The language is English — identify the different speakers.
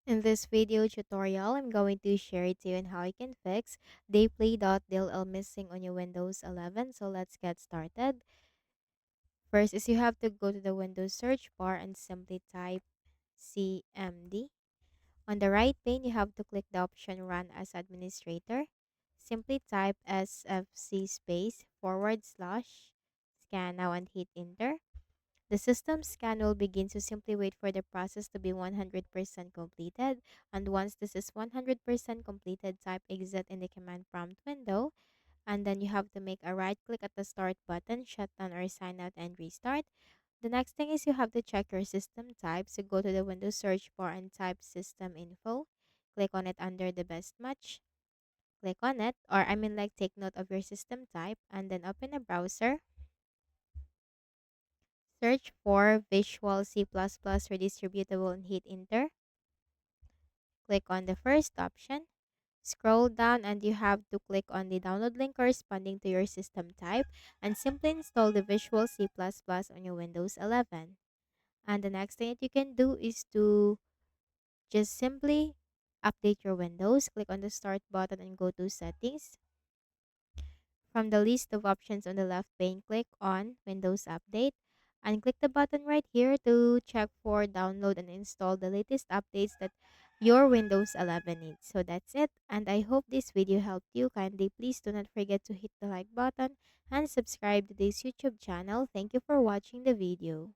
Speaker 1: In this video tutorial, I'm going to share it to you on how you can fix Dplay.dll missing on your Windows 11. So let's get started. First is you have to go to the Windows search bar and simply type CMD. On the right pane, you have to click the option Run as Administrator. Simply type SFC space / scan now and hit enter. The system scan will begin, so simply wait for the process to be 100% completed. And once this is 100% completed, type exit in the command prompt window. And then you have to make a right click at the start button, shut down or sign out and restart. The next thing is you have to check your system type. So go to the Windows search bar and type system info. Click on it under the best match. Click on it, or like take note of your system type, and then open a browser. Search for Visual C++ redistributable and hit enter. Click on the first option. Scroll down and you have to click on the download link corresponding to your system type and simply install the Visual C++ on your Windows 11. And the next thing that you can do is to just simply update your Windows. Click on the start button and go to settings. From the list of options on the left pane, click on Windows Update and click the button right here to check for download and install the latest updates that your Windows 11 needs. So that's it, and I hope this video helped you. Kindly please do not forget to hit the like button and subscribe to this YouTube channel. Thank you for watching the video.